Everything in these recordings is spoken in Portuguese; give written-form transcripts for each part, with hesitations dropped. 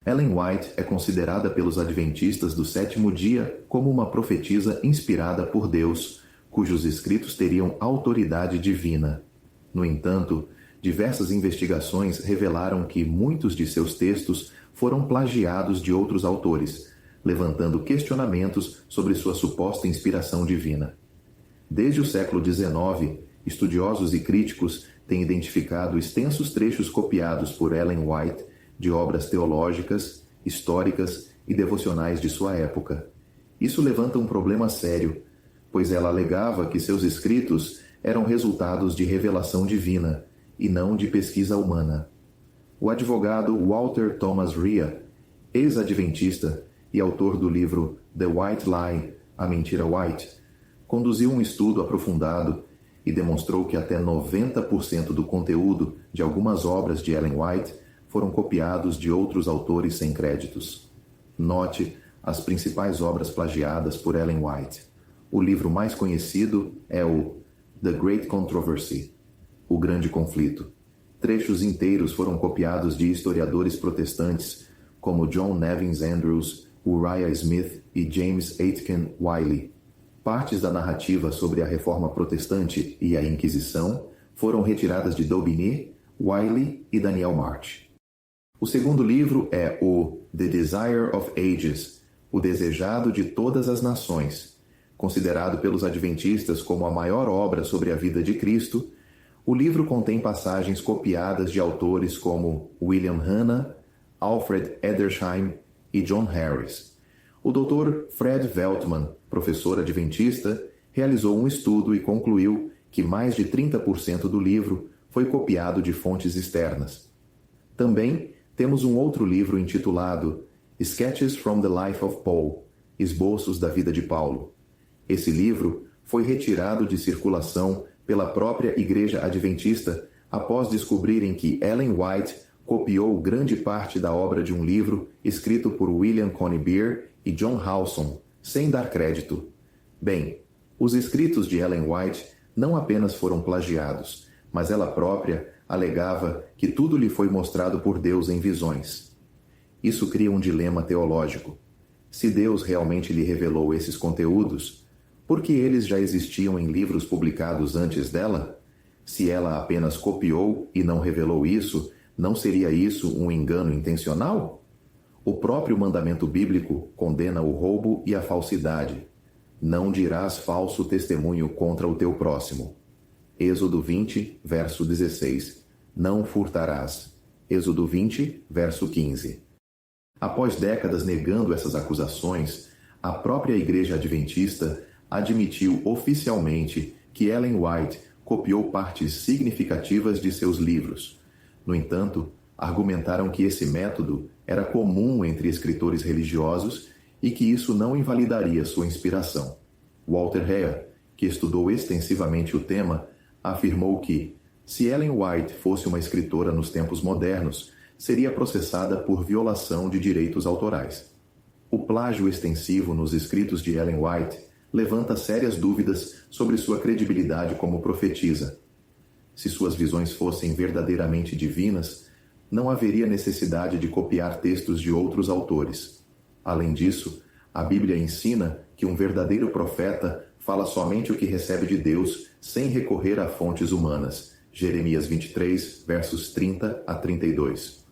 Ellen White é considerada pelos adventistas do sétimo dia como uma profetisa inspirada por Deus, cujos escritos teriam autoridade divina. No entanto, diversas investigações revelaram que muitos de seus textos foram plagiados de outros autores, levantando questionamentos sobre sua suposta inspiração divina. Desde o século XIX, estudiosos e críticos têm identificado extensos trechos copiados por Ellen White de obras teológicas, históricas e devocionais de sua época. Isso levanta um problema sério, pois ela alegava que seus escritos eram resultados de revelação divina e não de pesquisa humana. O advogado Walter Thomas Rea, ex-adventista e autor do livro The White Lie, A Mentira White, conduziu um estudo aprofundado e demonstrou que até 90% do conteúdo de algumas obras de Ellen White foram copiados de outros autores sem créditos. Note as principais obras plagiadas por Ellen White. O livro mais conhecido é o The Great Controversy, O Grande Conflito. Trechos inteiros foram copiados de historiadores protestantes como John Nevins Andrews, Uriah Smith e James Aitken Wiley. Partes da narrativa sobre a Reforma Protestante e a Inquisição foram retiradas de Daubigny, Wiley e Daniel March. O segundo livro é o The Desire of Ages, O Desejado de Todas as Nações. Considerado pelos adventistas como a maior obra sobre a vida de Cristo, o livro contém passagens copiadas de autores como William Hanna, Alfred Edersheim e John Harris. O Dr. Fred Veltman, professor adventista, realizou um estudo e concluiu que mais de 30% do livro foi copiado de fontes externas. Também temos um outro livro intitulado Sketches from the Life of Paul, Esboços da Vida de Paulo. Esse livro foi retirado de circulação pela própria Igreja Adventista após descobrirem que Ellen White copiou grande parte da obra de um livro escrito por William Conybeare e John Howson, sem dar crédito. Bem, os escritos de Ellen White não apenas foram plagiados, mas ela própria alegava que tudo lhe foi mostrado por Deus em visões. Isso cria um dilema teológico. Se Deus realmente lhe revelou esses conteúdos, por que eles já existiam em livros publicados antes dela? Se ela apenas copiou e não revelou isso, não seria isso um engano intencional? O próprio mandamento bíblico condena o roubo e a falsidade. Não dirás falso testemunho contra o teu próximo. Êxodo 20, verso 16. Não furtarás. Êxodo 20, verso 15. Após décadas negando essas acusações, a própria Igreja Adventista admitiu oficialmente que Ellen White copiou partes significativas de seus livros. No entanto, argumentaram que esse método era comum entre escritores religiosos e que isso não invalidaria sua inspiração. Walter Rea, que estudou extensivamente o tema, afirmou que, se Ellen White fosse uma escritora nos tempos modernos, seria processada por violação de direitos autorais. O plágio extensivo nos escritos de Ellen White levanta sérias dúvidas sobre sua credibilidade como profetisa. Se suas visões fossem verdadeiramente divinas, não haveria necessidade de copiar textos de outros autores. Além disso, a Bíblia ensina que um verdadeiro profeta fala somente o que recebe de Deus, sem recorrer a fontes humanas. Jeremias 23, versos 30 a 32.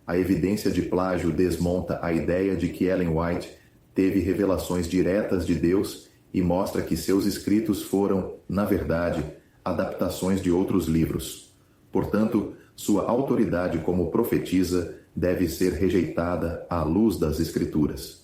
A evidência de plágio desmonta a ideia de que Ellen White teve revelações diretas de Deus e mostra que seus escritos foram, na verdade, adaptações de outros livros. Portanto, sua autoridade como profetisa deve ser rejeitada à luz das Escrituras.